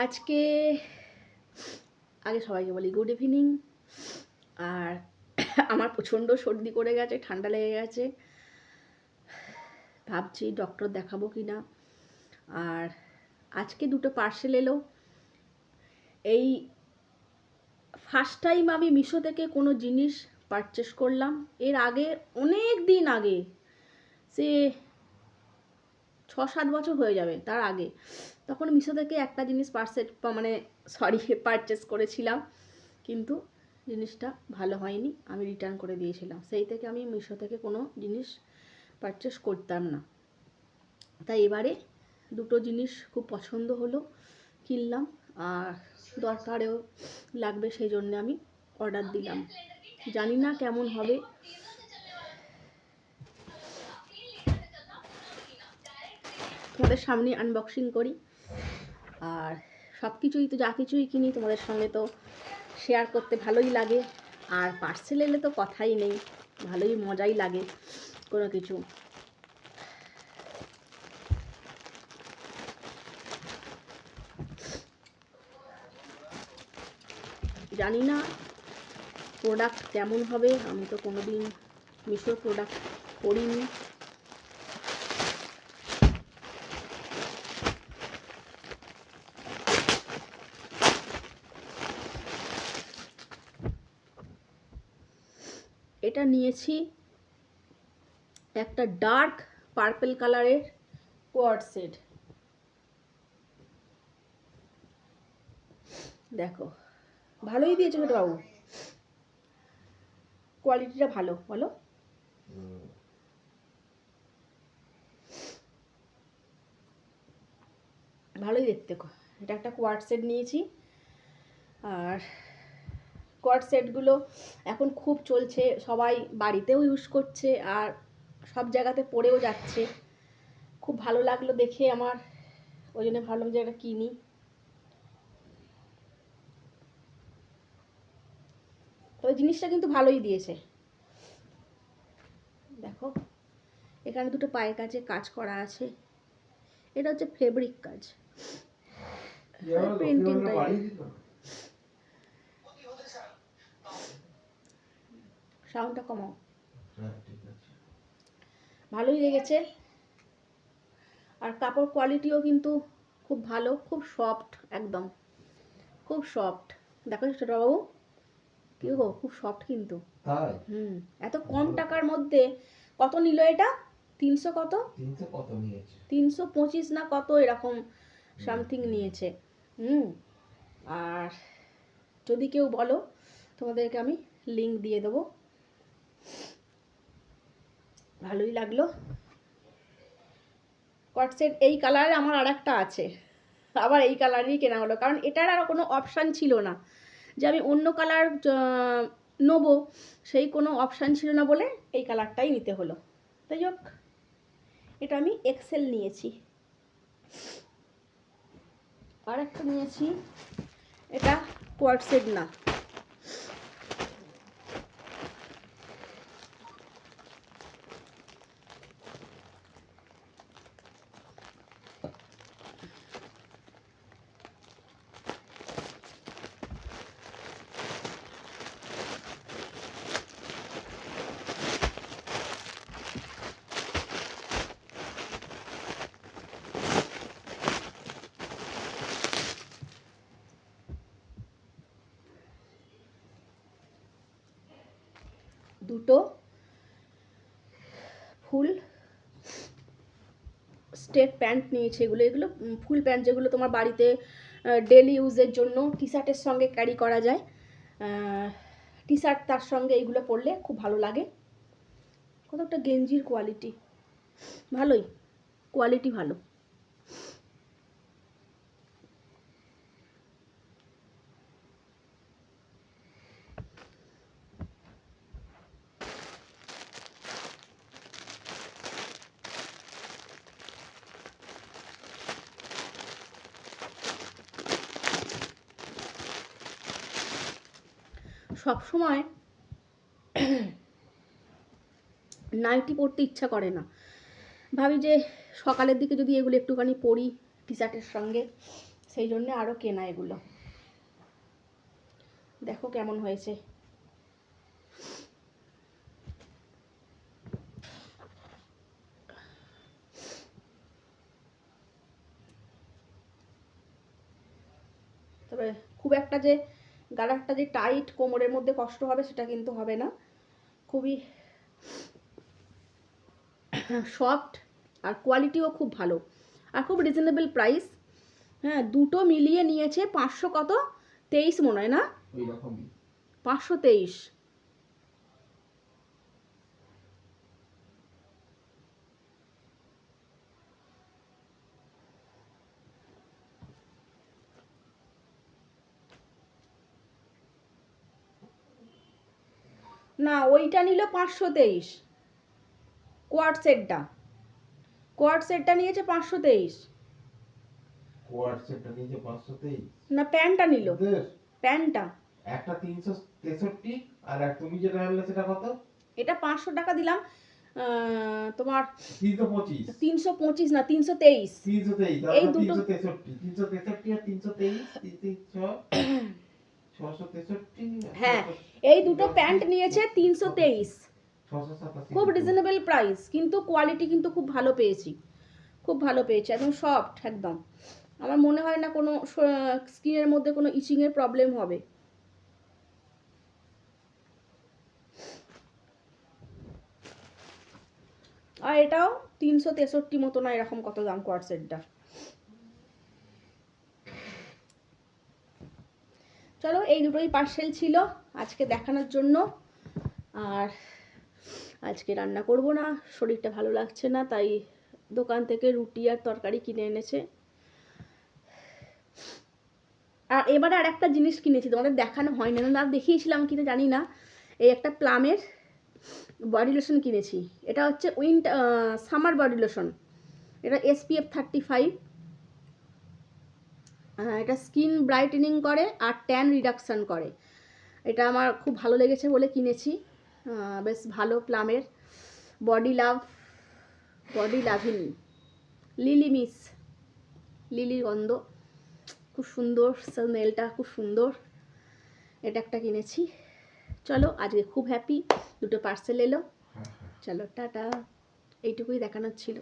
আজকে আগে সবাইকে বলি গুড ইভিনিং। আর আমার প্রচণ্ড সর্দি করে গেছে, ঠান্ডা লেগে গেছে, ভাবছি ডক্টর দেখাবো কি না। আর আজকে দুটো পার্সেল এলো। এই ফার্স্ট টাইম আমি মিশো থেকে কোনো জিনিস পারচেস করলাম। এর আগে অনেক দিন আগে, সে 6-7 বছর হয়ে যাবে, তার আগে তখন মিশো থেকে একটা জিনিস পারচেস করেছিলাম, কিন্তু জিনিসটা ভালো হয়নি, আমি রিটার্ন করে দিয়েছিলাম। সেই থেকে আমি মিশো থেকে কোনো জিনিস পারচেস করতাম না। তাই এবারে দুটো জিনিস খুব পছন্দ হলো, কিনলাম, আর দরকারেও লাগবে, সেই জন্য আমি অর্ডার দিলাম। জানি না কেমন হবে। তোমাদের সামনে আনবক্সিং করি। আর সব কিছুই তো, যা কিছুই কিনি তোমাদের সঙ্গে তো শেয়ার করতে ভালোই লাগে। আর পার্সেল এলে তো কথাই নেই, ভালোই মজাই লাগে কোনো কিছু। জানি না প্রোডাক্ট কেমন হবে, আমি তো কোনোদিন মিশোর প্রোডাক্ট করিনি। এটা নিয়েছি একটা ডার্ক পার্পল কালারের কোয়ার্ড সেট। দেখো, ভালোই দিয়েছে ছোট বাবু, কোয়ালিটিটা ভালো, বলো? ভালোই দেখতে। এটা একটা কোয়ার্ড সেট নিয়েছি। আর কোয়ার্ড সেটগুলো এখন খুব চলছে, সবাই বাড়িতেও ইউজ করছে আর সব জায়গাতে পড়েও যাচ্ছে। খুব ভালো লাগলো দেখে আমার, ওই জন্য ভাবলাম যে এটা কিনি। তবে জিনিসটা কিন্তু ভালোই দিয়েছে। দেখো, এখানে দুটো পায়ের কাছে কাজ করা আছে। এটা হচ্ছে ফেব্রিক কাজ, প্রিন্টিং টাইপ। সাউন্ডটা কমাও। ভালোই লেগেছে। আর কাপড় কোয়ালিটিও কিন্তু খুব ভালো, খুব সফট, একদম খুব সফট। দেখো ছোটবাবু, কি গো, খুব সফট কিন্তু। এত কম টাকার মধ্যে। কত নিল এটা? 300 কত? 325 না কত এরকম সামথিং নিয়েছে। আর যদি কেউ বলো, তোমাদেরকে আমি লিংক দিয়ে দেবো। ভালোই লাগলো। কট সেট এই কালারে আমার আর একটা আছে, আবার এই কালারই কেনা হলো, কারণ এটার আর কোনো অপশান ছিল না যে আমি অন্য কালার নেবো, সেই কোনো অপশান ছিল না বলে এই কালারটাই নিতে হলো। তাই হোক, এটা আমি এক্সেল নিয়েছি। আর একটা নিয়েছি, এটা কোয়ার্ড সেট না, দুটো ফুল স্টেট প্যান্ট নিয়েছে। এগুলো ফুল প্যান্ট, যেগুলো তোমার বাড়িতে ডেলি ইউজের জন্য টি শার্টের সঙ্গে ক্যারি করা যায়। টি শার্ট তার সঙ্গে এইগুলো পরলে খুব ভালো লাগে। কত একটা গেঞ্জির কোয়ালিটি, ভালোই, কোয়ালিটি ভালো। সব সময় নাইটি পরতে ইচ্ছা করে না, ভাবি যে সকালের দিকে যদি এগুলো একটুখানি পরি টি শার্টের সঙ্গে, সেই জন্য আরও কেনা এগুলো। দেখো কেমন হয়েছে। তবে খুব একটা যে গালারটা যে টাইট, কোমরের মধ্যে কষ্ট হবে সেটা কিন্তু হবে না, খুবই সফট আর কোয়ালিটিও খুব ভালো আর খুব রিজনেবল প্রাইস। হ্যাঁ, দুটো মিলিয়ে নিয়েছে 500 কত 23 মনে হয় না, 523। না, ওইটা নিল 523, কোয়ার্ড সেটটা নিয়েছে 523। কোয়ার্ড সেটটা নিয়েছে 523 না, প্যান্টটা নিল, প্যান্টটা একটা 363 আর এক তুমি যেটা আনলে সেটা কত? এটা 500 টাকা দিলাম, তোমার 325 না 323, এই দুটো 363 আর 323 663। হ্যাঁ, এই দুটো প্যান্ট নিয়েছে 323, খুব রিজনেবল প্রাইস, কিন্তু কোয়ালিটি কিন্তু খুব ভালো পেয়েছি, খুব ভালো পেয়েছি, একদম সফট একদম। আমার মনে হয় না কোনো স্কিনের মধ্যে কোনো ইচিংয়ের প্রবলেম হবে। আর এটাও 363 মতো না এরকম কত দাম কোয়ার্ড সেটটা। চলো, এই দুটোই পার্সেল ছিল আজকে দেখানোর জন্য। আর আজকে রান্না করব না, শরীরটা ভালো লাগছে না, তাই দোকান থেকে রুটি আর তরকারি কিনে এনেছে। আর এবারে আর একটা জিনিস কিনেছি, তোমাদের দেখানো হয়নি, না দেখিয়েছিলাম কিনা জানি না, এই একটা প্লামের বডি লোশন কিনেছি। এটা হচ্ছে সামার বডি লোশন, এটা SPF 35। এটা স্কিন ব্রাইটেনিং করে আর ট্যান রিডাকশান করে। এটা আমার খুব ভালো লেগেছে বলে কিনেছি, বেশ ভালো। প্লামের বডি লাভিনি লিলি গন্ধ, খুব সুন্দর, স্মেলটা খুব সুন্দর। এটা একটা কিনেছি। চলো, আজকে খুব হ্যাপি, দুটো পার্সেল এলো। চলো টাটা, এইটুকুই দেখানোর ছিল।